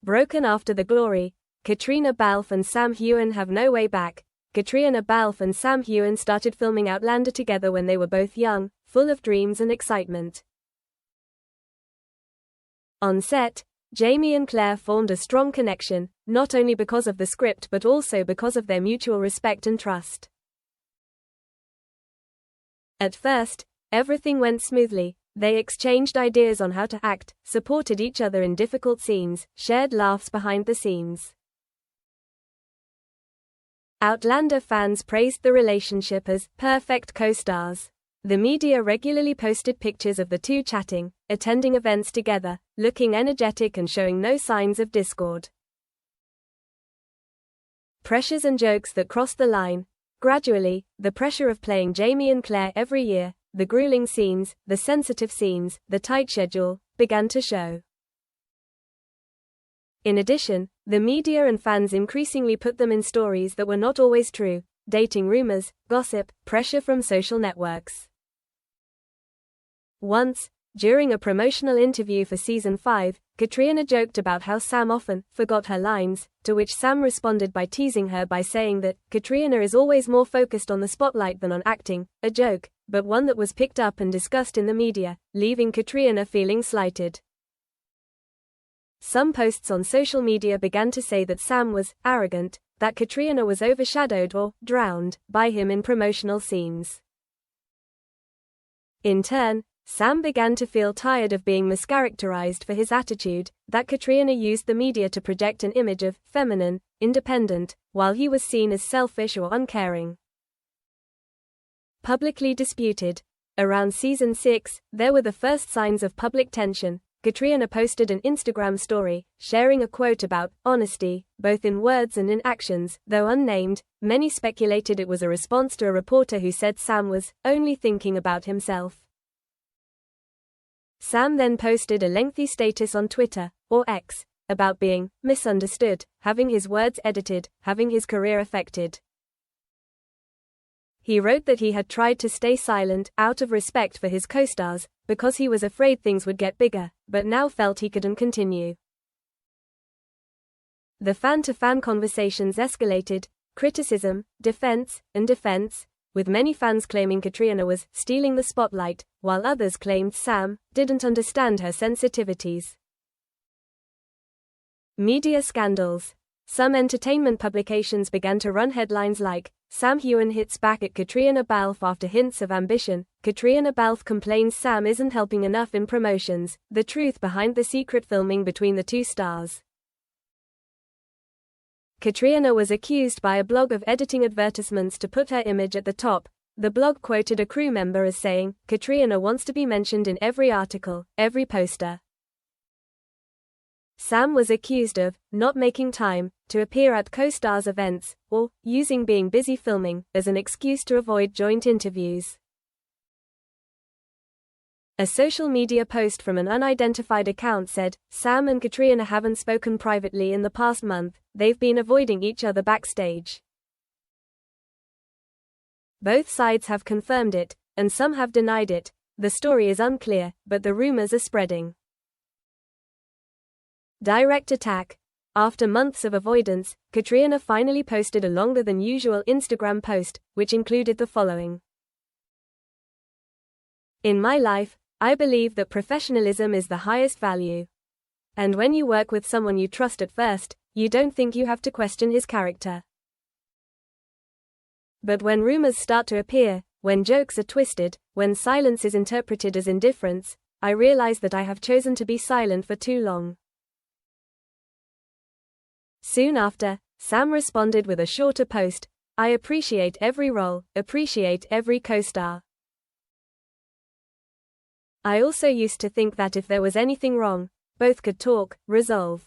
Broken after the glory, Caitriona Balfe and Sam Heughan have no way back. Caitriona Balfe and Sam Heughan started filming Outlander together when they were both young, full of dreams and excitement. On set, Jamie and Claire formed a strong connection, not only because of the script but also because of their mutual respect and trust. At first, everything went smoothly. They exchanged ideas on how to act, supported each other in difficult scenes, shared laughs behind the scenes. Outlander fans praised the relationship as perfect co-stars. The media regularly posted pictures of the two chatting, attending events together, looking energetic and showing no signs of discord. Pressures and jokes that crossed the line. Gradually, the pressure of playing Jamie and Claire every year, the grueling scenes, the sensitive scenes, the tight schedule, began to show. In addition, the media and fans increasingly put them in stories that were not always true: dating rumors, gossip, pressure from social networks. Once, during a promotional interview for Season 5, Caitriona joked about how Sam often forgot her lines, to which Sam responded by teasing her by saying that Caitriona is always more focused on the spotlight than on acting, a joke, but one that was picked up and discussed in the media, leaving Caitriona feeling slighted. Some posts on social media began to say that Sam was arrogant, that Caitriona was overshadowed or drowned by him in promotional scenes. In turn, Sam began to feel tired of being mischaracterized for his attitude, that Caitriona used the media to project an image of feminine, independent, while he was seen as selfish or uncaring. Publicly disputed. Around Season 6, there were the first signs of public tension. Caitriona posted an Instagram story, sharing a quote about honesty, both in words and in actions. Though unnamed, many speculated it was a response to a reporter who said Sam was only thinking about himself. Sam then posted a lengthy status on Twitter, or X, about being misunderstood, having his words edited, having his career affected. He wrote that he had tried to stay silent, out of respect for his co-stars, because he was afraid things would get bigger, but now felt he couldn't continue. The fan-to-fan conversations escalated: criticism, defense, and defense, with many fans claiming Caitriona was stealing the spotlight, while others claimed Sam didn't understand her sensitivities. Media scandals. Some entertainment publications began to run headlines like, Sam Heughan hits back at Caitriona Balfe after hints of ambition. Caitriona Balfe complains Sam isn't helping enough in promotions. The truth behind the secret filming between the two stars. Caitriona was accused by a blog of editing advertisements to put her image at the top. The blog quoted a crew member as saying, Caitriona wants to be mentioned in every article, every poster. Sam was accused of not making time to appear at co-stars' events, or using being busy filming as an excuse to avoid joint interviews. A social media post from an unidentified account said, Sam and Caitriona haven't spoken privately in the past month, they've been avoiding each other backstage. Both sides have confirmed it, and some have denied it. The story is unclear, but the rumors are spreading. Direct attack. After months of avoidance, Caitriona finally posted a longer than usual Instagram post, which included the following. In my life, I believe that professionalism is the highest value. And when you work with someone you trust at first, you don't think you have to question his character. But when rumors start to appear, when jokes are twisted, when silence is interpreted as indifference, I realize that I have chosen to be silent for too long. Soon after, Sam responded with a shorter post, I appreciate every role, appreciate every co-star. I also used to think that if there was anything wrong, both could talk, resolve.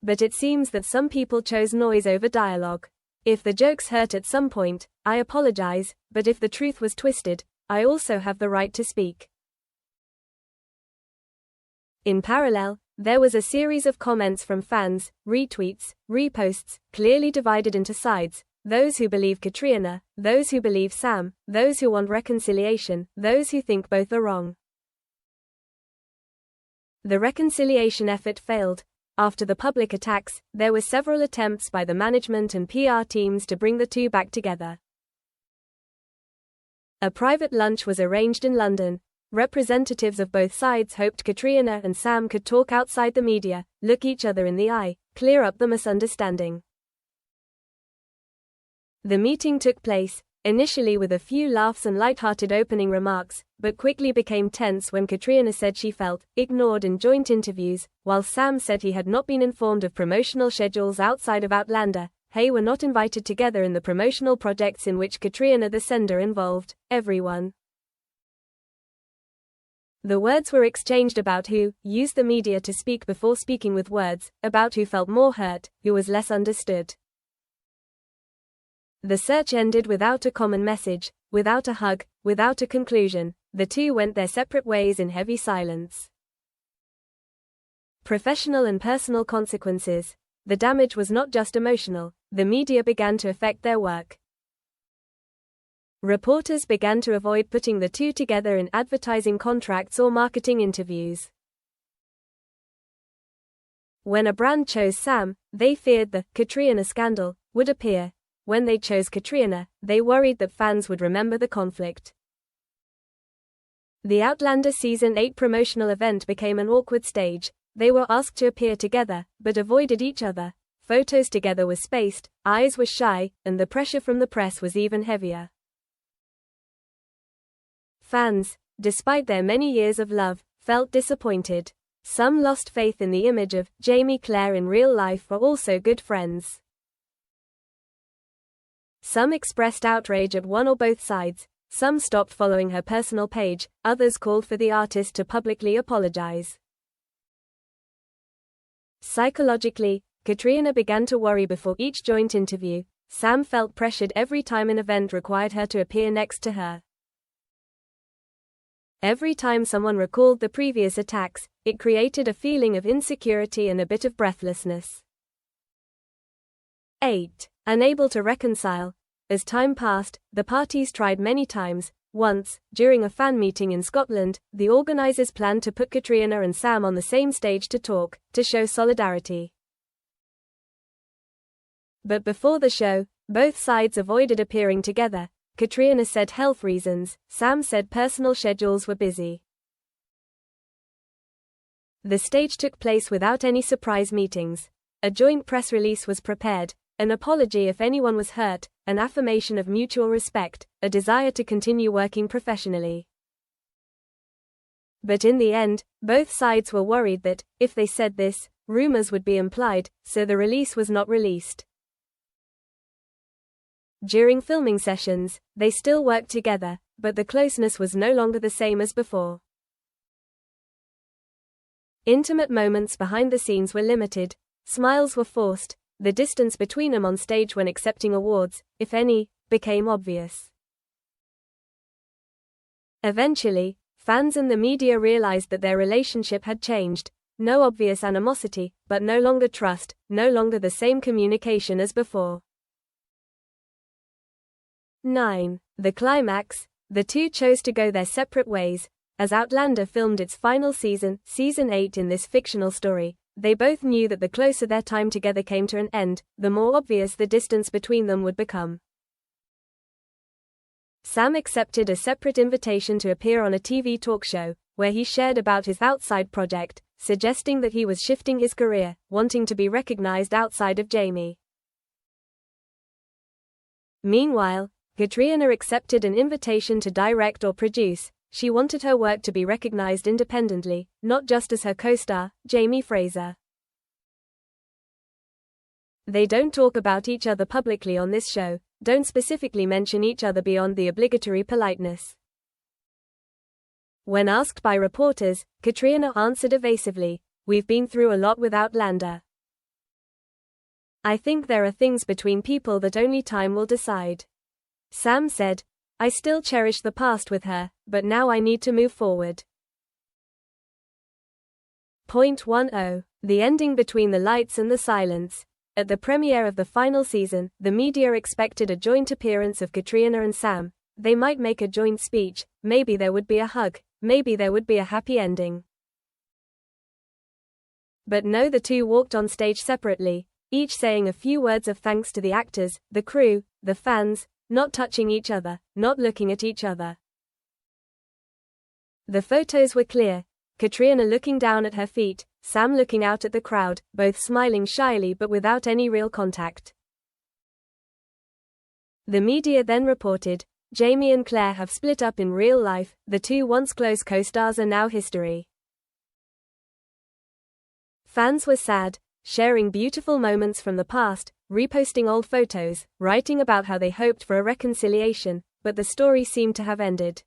But it seems that some people chose noise over dialogue. If the jokes hurt at some point, I apologize, but if the truth was twisted, I also have the right to speak. In parallel, there was a series of comments from fans, retweets, reposts, clearly divided into sides: those who believe Caitriona, those who believe Sam, those who want reconciliation, those who think both are wrong. The reconciliation effort failed. After the public attacks, there were several attempts by the management and PR teams to bring the two back together. A private lunch was arranged in London. Representatives of both sides hoped Caitriona and Sam could talk outside the media, look each other in the eye, clear up the misunderstanding. The meeting took place, initially with a few laughs and light-hearted opening remarks, but quickly became tense when Caitriona said she felt ignored in joint interviews, while Sam said he had not been informed of promotional schedules outside of Outlander. They were not invited together in the promotional projects in which Caitriona the sender involved everyone. The words were exchanged about who used the media to speak before speaking with words, about who felt more hurt, who was less understood. The search ended without a common message, without a hug, without a conclusion. The two went their separate ways in heavy silence. Professional and personal consequences. The damage was not just emotional. The media began to affect their work. Reporters began to avoid putting the two together in advertising contracts or marketing interviews. When a brand chose Sam, they feared the Caitriona scandal would appear. When they chose Caitriona, they worried that fans would remember the conflict. The Outlander Season 8 promotional event became an awkward stage. They were asked to appear together, but avoided each other. Photos together were spaced, eyes were shy, and the pressure from the press was even heavier. Fans, despite their many years of love, felt disappointed. Some lost faith in the image of Jamie Claire in real life were also good friends. Some expressed outrage at one or both sides. Some stopped following her personal page, others called for the artist to publicly apologize. Psychologically, Caitriona began to worry before each joint interview. Sam felt pressured every time an event required her to appear next to her. Every time someone recalled the previous attacks, it created a feeling of insecurity and a bit of breathlessness. 8. Unable to reconcile. As time passed, the parties tried many times. Once, during a fan meeting in Scotland, the organizers planned to put Caitriona and Sam on the same stage to talk, to show solidarity. But before the show, both sides avoided appearing together. Caitriona said health reasons, Sam said personal schedules were busy. The stage took place without any surprise meetings. A joint press release was prepared, an apology if anyone was hurt, an affirmation of mutual respect, a desire to continue working professionally. But in the end, both sides were worried that, if they said this, rumors would be implied, so the release was not released. During filming sessions, they still worked together, but the closeness was no longer the same as before. Intimate moments behind the scenes were limited, smiles were forced, the distance between them on stage when accepting awards, if any, became obvious. Eventually, fans and the media realized that their relationship had changed. No obvious animosity, but no longer trust, no longer the same communication as before. 9. The climax. The two chose to go their separate ways. As Outlander filmed its final season, Season 8 in this fictional story, they both knew that the closer their time together came to an end, the more obvious the distance between them would become. Sam accepted a separate invitation to appear on a TV talk show, where he shared about his outside project, suggesting that he was shifting his career, wanting to be recognized outside of Jamie. Meanwhile, Caitriona accepted an invitation to direct or produce. She wanted her work to be recognized independently, not just as her co-star, Jamie Fraser. They don't talk about each other publicly on this show, don't specifically mention each other beyond the obligatory politeness. When asked by reporters, Caitriona answered evasively, "We've been through a lot with Outlander. I think there are things between people that only time will decide." Sam said, "I still cherish the past with her, but now I need to move forward." Point 10. The ending between the lights and the silence. At the premiere of the final season, the media expected a joint appearance of Caitriona and Sam. They might make a joint speech, maybe there would be a hug, maybe there would be a happy ending. But no, the two walked on stage separately, each saying a few words of thanks to the actors, the crew, the fans, not touching each other, not looking at each other. The photos were clear. Caitriona looking down at her feet, Sam looking out at the crowd, both smiling shyly but without any real contact. The media then reported, Jamie and Claire have split up in real life, the two once close co-stars are now history. Fans were sad, sharing beautiful moments from the past, reposting old photos, writing about how they hoped for a reconciliation, but the story seemed to have ended.